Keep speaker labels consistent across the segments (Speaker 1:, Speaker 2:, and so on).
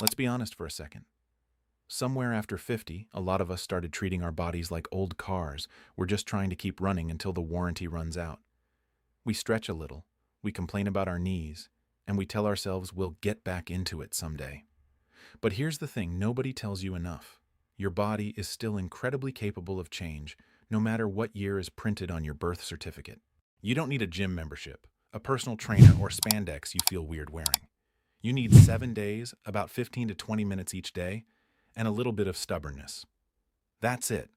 Speaker 1: Let's be honest for a second. Somewhere after 50, a lot of us started treating our bodies like old cars. We're just trying to keep running until the warranty runs out. We stretch a little, we complain about our knees, and we tell ourselves we'll get back into it someday. But here's the thing nobody tells you enough. Your body is still incredibly capable of change, no matter what year is printed on your birth certificate. You don't need a gym membership, a personal trainer, or spandex you feel weird wearing. You need 7 days, about 15 to 20 minutes each day, and a little bit of stubbornness. That's it.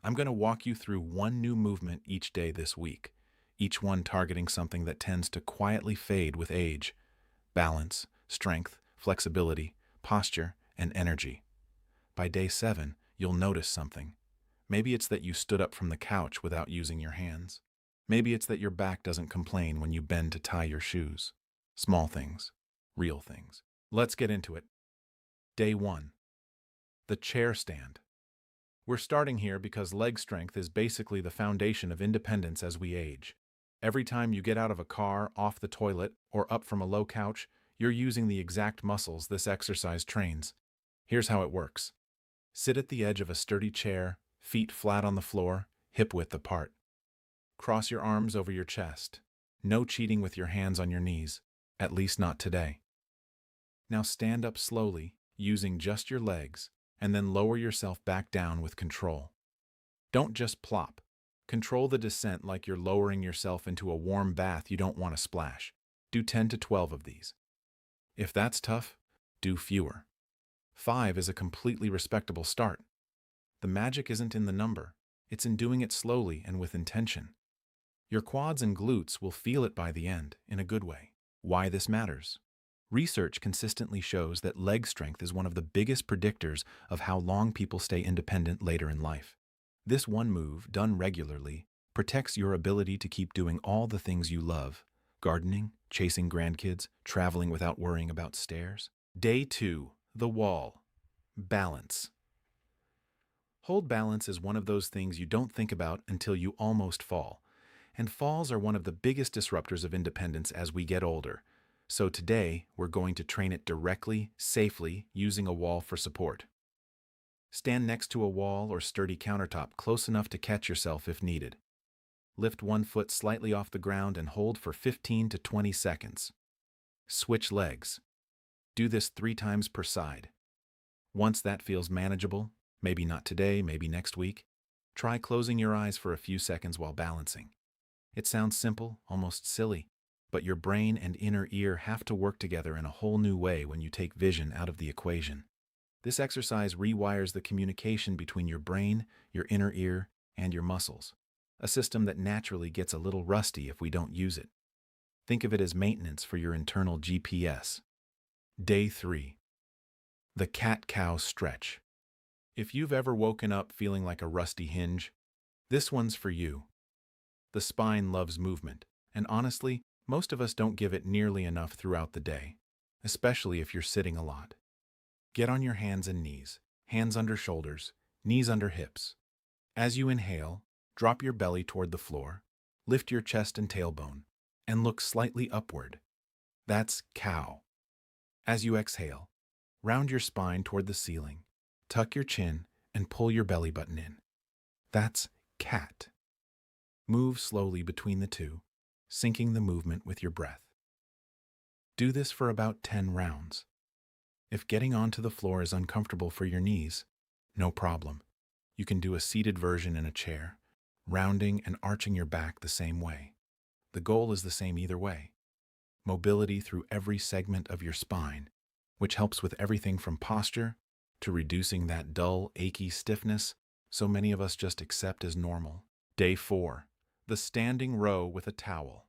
Speaker 1: I'm going to walk you through one new movement each day this week, each one targeting something that tends to quietly fade with age: balance, strength, flexibility, posture, and energy. By day 7, you'll notice something. Maybe it's that you stood up from the couch without using your hands. Maybe it's that your back doesn't complain when you bend to tie your shoes. Small things, real things. Let's get into it. Day 1. The chair stand. We're starting here because leg strength is basically the foundation of independence as we age. Every time you get out of a car, off the toilet, or up from a low couch, you're using the exact muscles this exercise trains. Here's how it works. Sit at the edge of a sturdy chair, feet flat on the floor, hip width apart. Cross your arms over your chest. No cheating with your hands on your knees, at least not today. Now stand up slowly, using just your legs, and then lower yourself back down with control. Don't just plop. Control the descent like you're lowering yourself into a warm bath you don't want to splash. Do 10 to 12 of these. If that's tough, do fewer. 5 is a completely respectable start. The magic isn't in the number, it's in doing it slowly and with intention. Your quads and glutes will feel it by the end, in a good way. Why this matters? Research consistently shows that leg strength is one of the biggest predictors of how long people stay independent later in life. This one move, done regularly, protects your ability to keep doing all the things you love: gardening, chasing grandkids, traveling without worrying about stairs. Day 2. The wall. Balance. Hold balance is one of those things you don't think about until you almost fall. And falls are one of the biggest disruptors of independence as we get older. So today, we're going to train it directly, safely, using a wall for support. Stand next to a wall or sturdy countertop close enough to catch yourself if needed. Lift one foot slightly off the ground and hold for 15 to 20 seconds. Switch legs. Do this 3 times per side. Once that feels manageable, maybe not today, maybe next week, try closing your eyes for a few seconds while balancing. It sounds simple, almost silly, but your brain and inner ear have to work together in a whole new way when you take vision out of the equation. This exercise rewires the communication between your brain, your inner ear, and your muscles, a system that naturally gets a little rusty if we don't use it. Think of it as maintenance for your internal GPS. Day 3. The cat-cow stretch. If you've ever woken up feeling like a rusty hinge, this one's for you. The spine loves movement, and honestly, most of us don't give it nearly enough throughout the day, especially if you're sitting a lot. Get on your hands and knees, hands under shoulders, knees under hips. As you inhale, drop your belly toward the floor, lift your chest and tailbone, and look slightly upward. That's cow. As you exhale, round your spine toward the ceiling, tuck your chin, and pull your belly button in. That's cat. Move slowly between the two, syncing the movement with your breath. Do this for about 10 rounds. If getting onto the floor is uncomfortable for your knees, no problem. You can do a seated version in a chair, rounding and arching your back the same way. The goal is the same either way: mobility through every segment of your spine, which helps with everything from posture to reducing that dull, achy stiffness so many of us just accept as normal. Day 4. The standing row with a towel.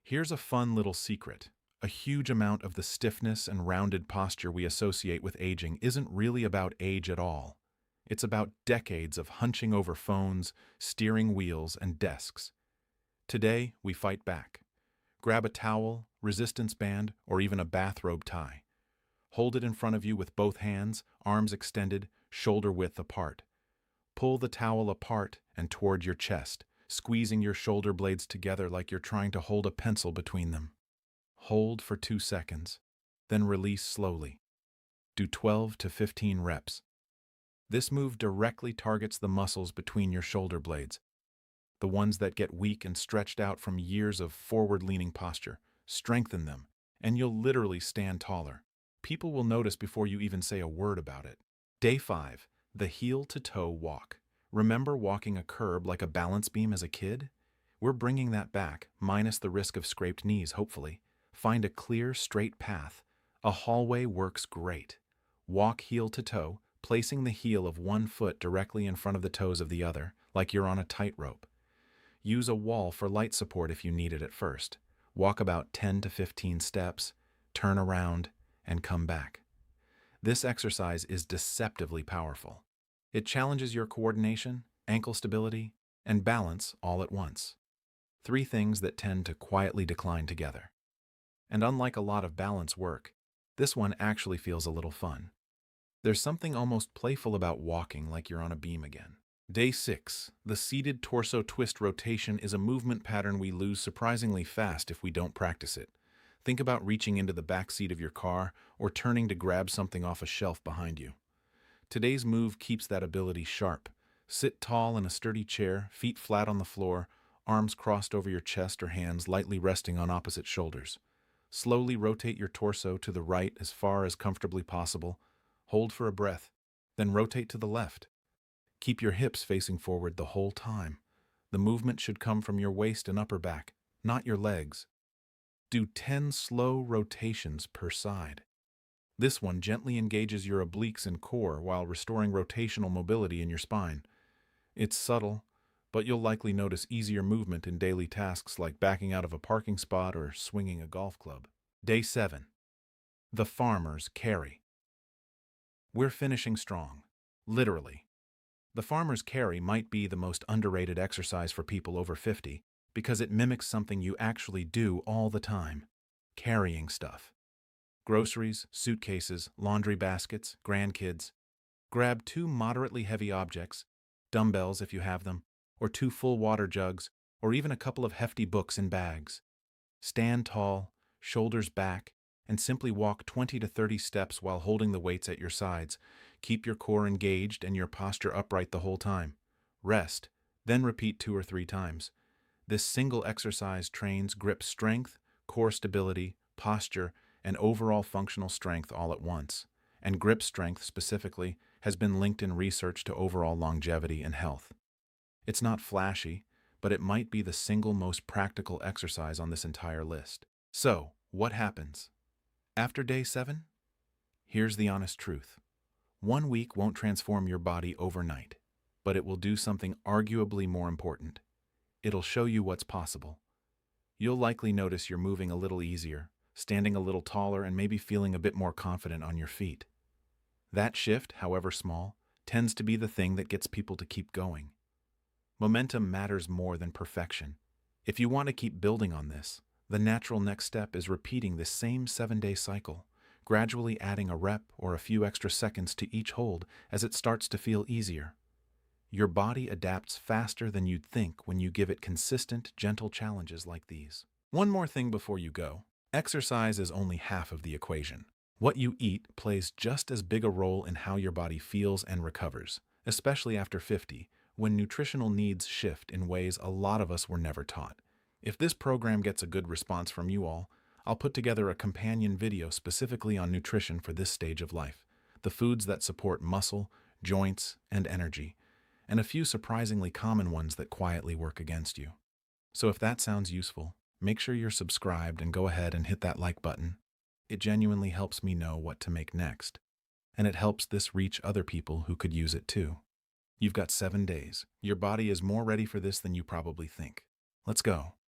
Speaker 1: Here's a fun little secret. A huge amount of the stiffness and rounded posture we associate with aging isn't really about age at all. It's about decades of hunching over phones, steering wheels, and desks. Today, we fight back. Grab a towel, resistance band, or even a bathrobe tie. Hold it in front of you with both hands, arms extended, shoulder width apart. Pull the towel apart and toward your chest, squeezing your shoulder blades together like you're trying to hold a pencil between them. Hold for 2 seconds, then release slowly. Do 12 to 15 reps. This move directly targets the muscles between your shoulder blades, the ones that get weak and stretched out from years of forward-leaning posture. Strengthen them, and you'll literally stand taller. People will notice before you even say a word about it. Day 5, the heel-to-toe walk. Remember walking a curb like a balance beam as a kid? We're bringing that back, minus the risk of scraped knees, hopefully. Find a clear, straight path. A hallway works great. Walk heel-to-toe, placing the heel of one foot directly in front of the toes of the other, like you're on a tightrope. Use a wall for light support if you need it at first. Walk about 10 to 15 steps, turn around, and come back. This exercise is deceptively powerful. It challenges your coordination, ankle stability, and balance all at once. 3 things that tend to quietly decline together. And unlike a lot of balance work, this one actually feels a little fun. There's something almost playful about walking like you're on a beam again. Day 6, the seated torso twist rotation is a movement pattern we lose surprisingly fast if we don't practice it. Think about reaching into the back seat of your car or turning to grab something off a shelf behind you. Today's move keeps that ability sharp. Sit tall in a sturdy chair, feet flat on the floor, arms crossed over your chest or hands lightly resting on opposite shoulders. Slowly rotate your torso to the right as far as comfortably possible. Hold for a breath, then rotate to the left. Keep your hips facing forward the whole time. The movement should come from your waist and upper back, not your legs. Do 10 slow rotations per side. This one gently engages your obliques and core while restoring rotational mobility in your spine. It's subtle, but you'll likely notice easier movement in daily tasks like backing out of a parking spot or swinging a golf club. Day 7. The farmer's carry. We're finishing strong, literally. The farmer's carry might be the most underrated exercise for people over 50 because it mimics something you actually do all the time: carrying stuff. Groceries, suitcases, laundry baskets, grandkids. Grab 2 moderately heavy objects, dumbbells if you have them, or 2 full water jugs, or even a couple of hefty books in bags. Stand tall, shoulders back, and simply walk 20 to 30 steps while holding the weights at your sides. Keep your core engaged and your posture upright the whole time. Rest, then repeat 2 or 3 times. This single exercise trains grip strength, core stability, posture, and overall functional strength all at once. And grip strength specifically has been linked in research to overall longevity and health. It's not flashy, but it might be the single most practical exercise on this entire list. So, what happens? After day 7? Here's the honest truth. 1 week won't transform your body overnight, but it will do something arguably more important. It'll show you what's possible. You'll likely notice you're moving a little easier, standing a little taller, and maybe feeling a bit more confident on your feet. That shift, however small, tends to be the thing that gets people to keep going. Momentum matters more than perfection. If you want to keep building on this, the natural next step is repeating this same 7-day cycle, gradually adding a rep or a few extra seconds to each hold as it starts to feel easier. Your body adapts faster than you'd think when you give it consistent, gentle challenges like these. One more thing before you go. Exercise is only half of the equation. What you eat plays just as big a role in how your body feels and recovers, especially after 50, when nutritional needs shift in ways a lot of us were never taught. If this program gets a good response from you all, I'll put together a companion video specifically on nutrition for this stage of life, the foods that support muscle, joints, and energy, and a few surprisingly common ones that quietly work against you. So if that sounds useful, make sure you're subscribed and go ahead and hit that like button. It genuinely helps me know what to make next, and it helps this reach other people who could use it too. You've got 7 days. Your body is more ready for this than you probably think. Let's go.